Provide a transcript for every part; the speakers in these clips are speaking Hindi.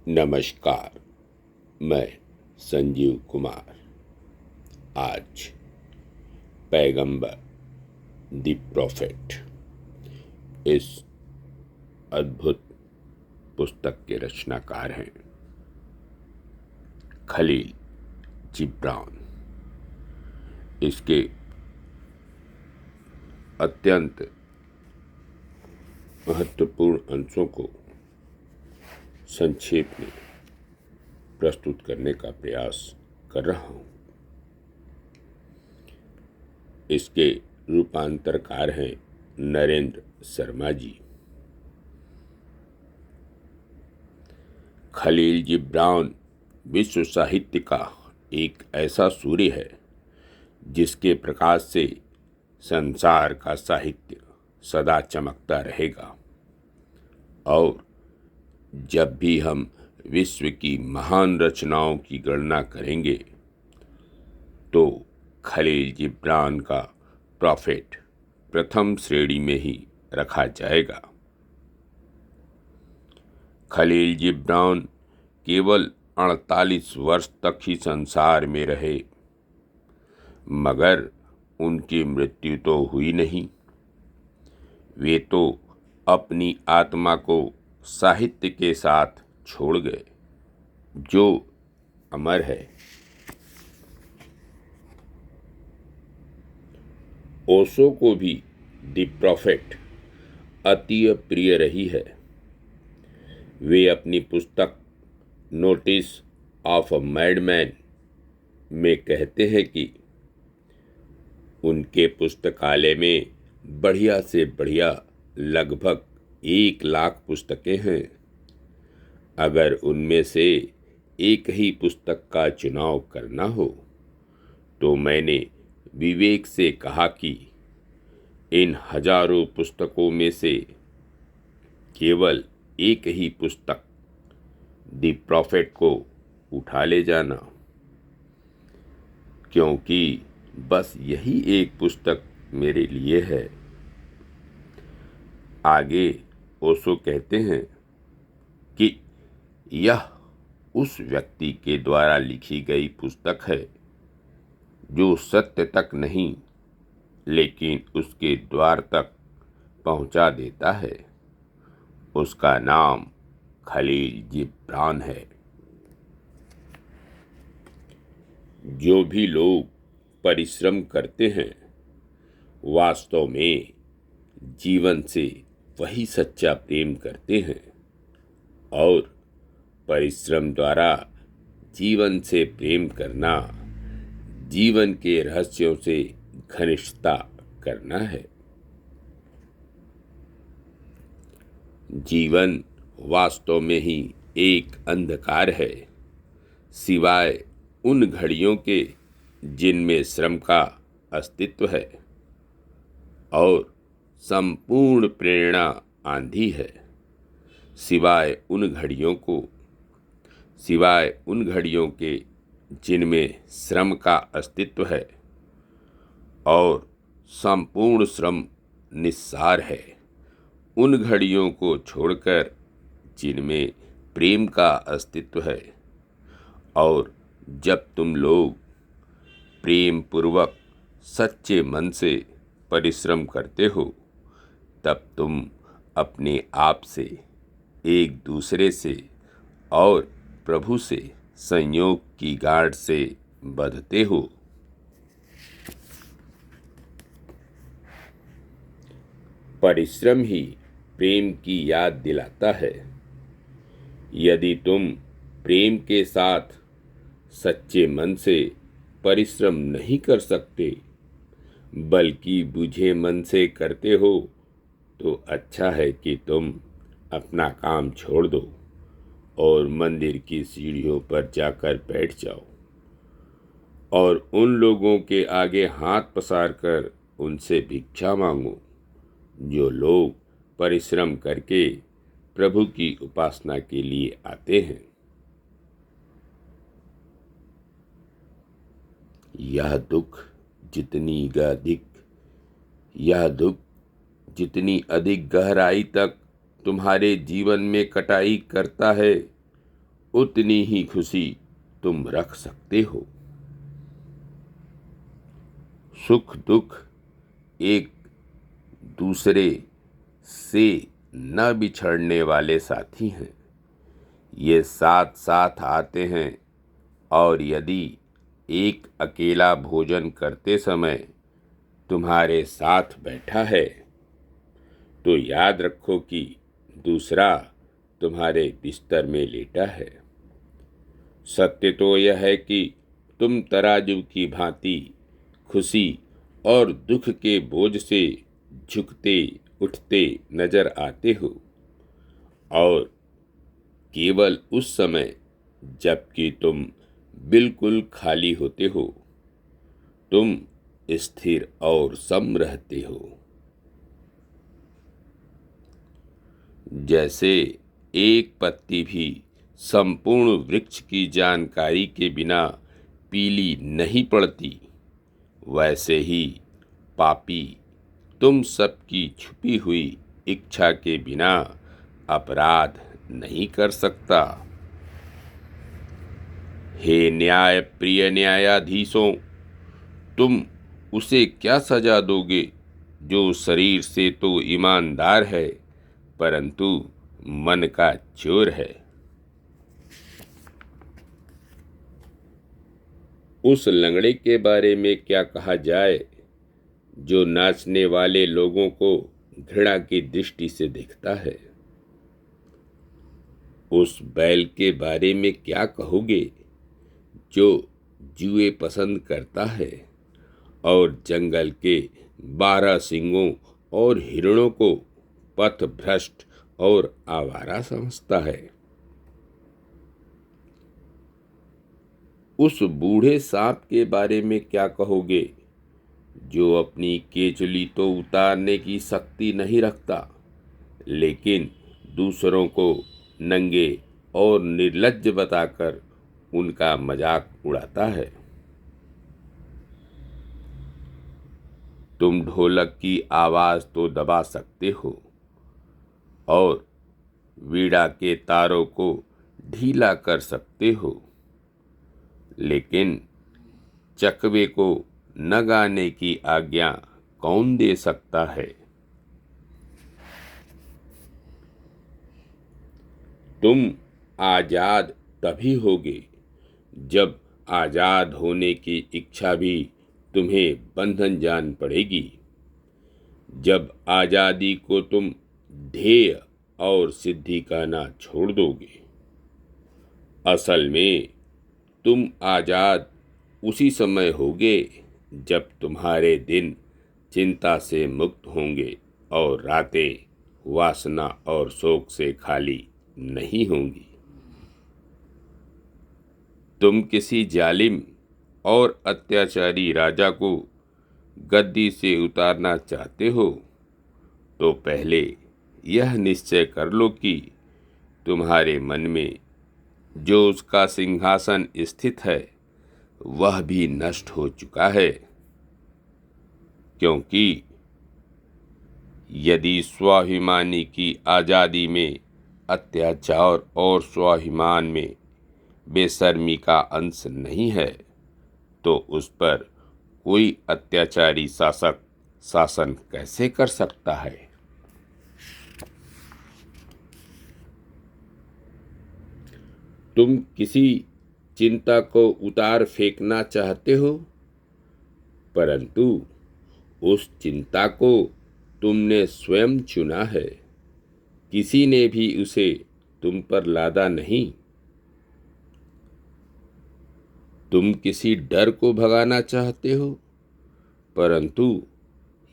नमस्कार। मैं संजीव कुमार आज पैगंबर द प्रोफेट इस अद्भुत पुस्तक के रचनाकार हैं खलील जिब्रान। इसके अत्यंत महत्वपूर्ण अंशों को संक्षेप में प्रस्तुत करने का प्रयास कर रहा हूं। इसके रूपांतरकार हैं नरेंद्र शर्मा जी। खलील जिब्रान विश्व साहित्य का एक ऐसा सूर्य है जिसके प्रकाश से संसार का साहित्य सदा चमकता रहेगा। और जब भी हम विश्व की महान रचनाओं की गणना करेंगे तो खलील जिब्रान का प्रोफेट प्रथम श्रेणी में ही रखा जाएगा। खलील जिब्रान केवल 48 वर्ष तक ही संसार में रहे, मगर उनकी मृत्यु तो हुई नहीं। वे तो अपनी आत्मा को साहित्य के साथ छोड़ गए, जो अमर है। ओशो को भी द प्रोफेट अति प्रिय रही है। वे अपनी पुस्तक नोटिस ऑफ अ मैडमैन में कहते हैं कि उनके पुस्तकालय में बढ़िया से बढ़िया लगभग 1 लाख पुस्तकें हैं। अगर उनमें से एक ही पुस्तक का चुनाव करना हो तो मैंने विवेक से कहा कि इन हजारों पुस्तकों में से केवल एक ही पुस्तक द प्रोफेट को उठा ले जाना, क्योंकि बस यही एक पुस्तक मेरे लिए है। आगे ओशो कहते हैं कि यह उस व्यक्ति के द्वारा लिखी गई पुस्तक है जो सत्य तक नहीं लेकिन उसके द्वार तक पहुंचा देता है। उसका नाम खलील जिब्रान है। जो भी लोग परिश्रम करते हैं वास्तव में जीवन से वही सच्चा प्रेम करते हैं, और परिश्रम द्वारा जीवन से प्रेम करना जीवन के रहस्यों से घनिष्ठता करना है। जीवन वास्तव में ही एक अंधकार है, सिवाय उन घड़ियों के जिनमें श्रम का अस्तित्व है, और संपूर्ण प्रेरणा आंधी है, सिवाय उन घड़ियों के जिनमें श्रम का अस्तित्व है, और संपूर्ण श्रम निस्सार है उन घड़ियों को छोड़कर जिनमें प्रेम का अस्तित्व है। और जब तुम लोग प्रेम पूर्वक सच्चे मन से परिश्रम करते हो तब तुम अपने आप से, एक दूसरे से और प्रभु से संयोग की गांठ से बंधते हो। परिश्रम ही प्रेम की याद दिलाता है। यदि तुम प्रेम के साथ सच्चे मन से परिश्रम नहीं कर सकते बल्कि बुझे मन से करते हो तो अच्छा है कि तुम अपना काम छोड़ दो और मंदिर की सीढ़ियों पर जाकर बैठ जाओ और उन लोगों के आगे हाथ पसार कर उनसे भिक्षा मांगो जो लोग परिश्रम करके प्रभु की उपासना के लिए आते हैं। यह दुख जितनी अधिक गहराई तक तुम्हारे जीवन में कटाई करता है उतनी ही खुशी तुम रख सकते हो। सुख दुख एक दूसरे से न बिछड़ने वाले साथी हैं। ये साथ साथ आते हैं, और यदि एक अकेला भोजन करते समय तुम्हारे साथ बैठा है तो याद रखो कि दूसरा तुम्हारे बिस्तर में लेटा है। सत्य तो यह है कि तुम तराजू की भांति खुशी और दुख के बोझ से झुकते उठते नजर आते हो, और केवल उस समय जबकि तुम बिल्कुल खाली होते हो तुम स्थिर और सम रहते हो। जैसे एक पत्ती भी संपूर्ण वृक्ष की जानकारी के बिना पीली नहीं पड़ती, वैसे ही पापी तुम सबकी छुपी हुई इच्छा के बिना अपराध नहीं कर सकता। हे न्याय प्रिय न्यायाधीशों, तुम उसे क्या सजा दोगे जो शरीर से तो ईमानदार है परंतु मन का चोर है। उस लंगड़े के बारे में क्या कहा जाए जो नाचने वाले लोगों को घृणा की दृष्टि से देखता है। उस बैल के बारे में क्या कहोगे जो जुए पसंद करता है और जंगल के 12 सिंगों और हिरणों को पथभ्रष्ट और आवारा समझता है। उस बूढ़े सांप के बारे में क्या कहोगे जो अपनी केचुली तो उतारने की शक्ति नहीं रखता, लेकिन दूसरों को नंगे और निर्लज्ज बताकर उनका मजाक उड़ाता है। तुम ढोलक की आवाज तो दबा सकते हो और वीणा के तारों को ढीला कर सकते हो, लेकिन चकवे को न गाने की आज्ञा कौन दे सकता है। तुम आजाद तभी होगे जब आजाद होने की इच्छा भी तुम्हें बंधन जान पड़ेगी। जब आजादी को तुम ध्येय और सिद्धि कहना छोड़ दोगे। असल में तुम आजाद उसी समय होगे जब तुम्हारे दिन चिंता से मुक्त होंगे और रातें वासना और शोक से खाली नहीं होंगी। तुम किसी जालिम और अत्याचारी राजा को गद्दी से उतारना चाहते हो तो पहले यह निश्चय कर लो कि तुम्हारे मन में जो उसका सिंहासन स्थित है वह भी नष्ट हो चुका है, क्योंकि यदि स्वाभिमानी की आज़ादी में अत्याचार और स्वाभिमान में बेशर्मी का अंश नहीं है तो उस पर कोई अत्याचारी शासक शासन कैसे कर सकता है। तुम किसी चिंता को उतार फेंकना चाहते हो, परंतु उस चिंता को तुमने स्वयं चुना है, किसी ने भी उसे तुम पर लादा नहीं। तुम किसी डर को भगाना चाहते हो, परंतु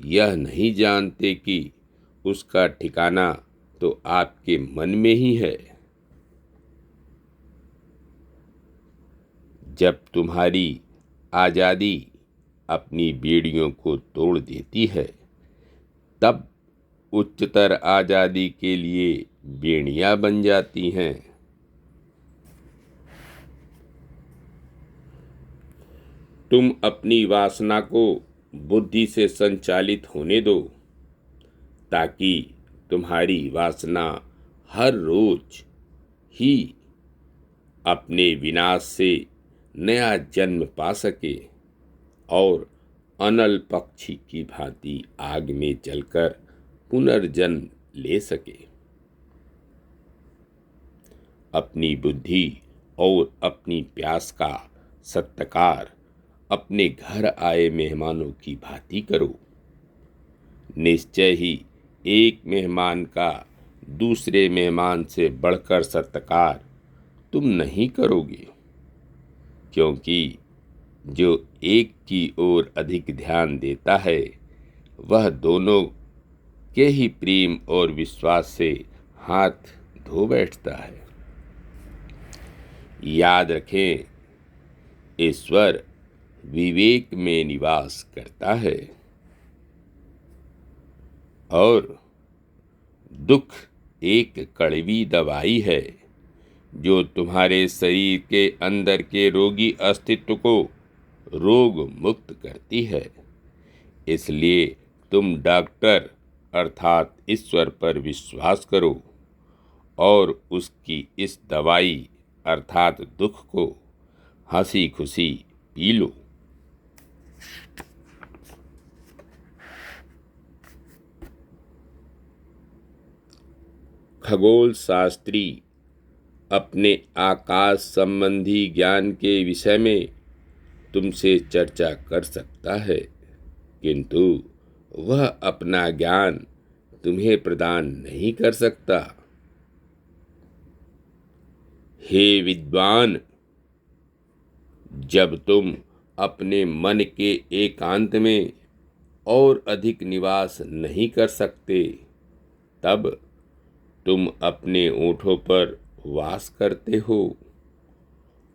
यह नहीं जानते कि उसका ठिकाना तो आपके मन में ही है। जब तुम्हारी आज़ादी अपनी बेड़ियों को तोड़ देती है, तब उच्चतर आज़ादी के लिए बेड़ियां बन जाती हैं। तुम अपनी वासना को बुद्धि से संचालित होने दो, ताकि तुम्हारी वासना हर रोज ही अपने विनाश से नया जन्म पा सके और अनल पक्षी की भांति आग में जलकर पुनर्जन्म ले सके। अपनी बुद्धि और अपनी प्यास का सत्कार अपने घर आए मेहमानों की भांति करो। निश्चय ही एक मेहमान का दूसरे मेहमान से बढ़कर सत्कार तुम नहीं करोगे, क्योंकि जो एक की ओर अधिक ध्यान देता है वह दोनों के ही प्रेम और विश्वास से हाथ धो बैठता है। याद रखें, ईश्वर विवेक में निवास करता है और दुख एक कड़वी दवाई है जो तुम्हारे शरीर के अंदर के रोगी अस्तित्व को रोग मुक्त करती है। इसलिए तुम डॉक्टर अर्थात ईश्वर पर विश्वास करो और उसकी इस दवाई अर्थात दुख को हंसी खुशी पी लो। खगोल शास्त्री अपने आकाश संबंधी ज्ञान के विषय में तुमसे चर्चा कर सकता है, किंतु वह अपना ज्ञान तुम्हें प्रदान नहीं कर सकता। हे विद्वान, जब तुम अपने मन के एकांत में और अधिक निवास नहीं कर सकते, तब तुम अपने ओठों पर वास करते हो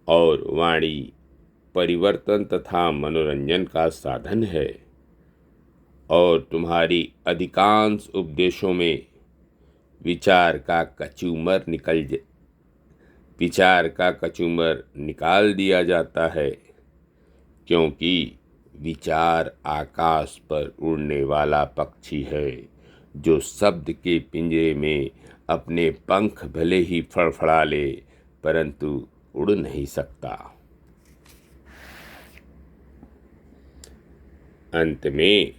और वाणी परिवर्तन तथा मनोरंजन का साधन है और तुम्हारी अधिकांश उपदेशों में विचार का कचूमर निकाल दिया जाता है, क्योंकि विचार आकाश पर उड़ने वाला पक्षी है जो शब्द के पिंजरे में अपने पंख भले ही फड़फड़ा ले परंतु उड़ नहीं सकता। अंत में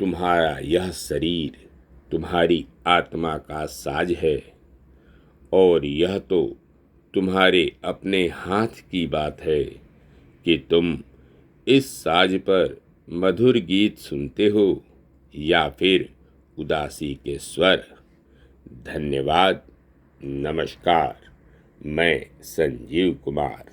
तुम्हारा यह शरीर तुम्हारी आत्मा का साज है और यह तो तुम्हारे अपने हाथ की बात है कि तुम इस साज पर मधुर गीत सुनते हो या फिर उदासी के स्वर। धन्यवाद। नमस्कार। मैं संजीव कुमार।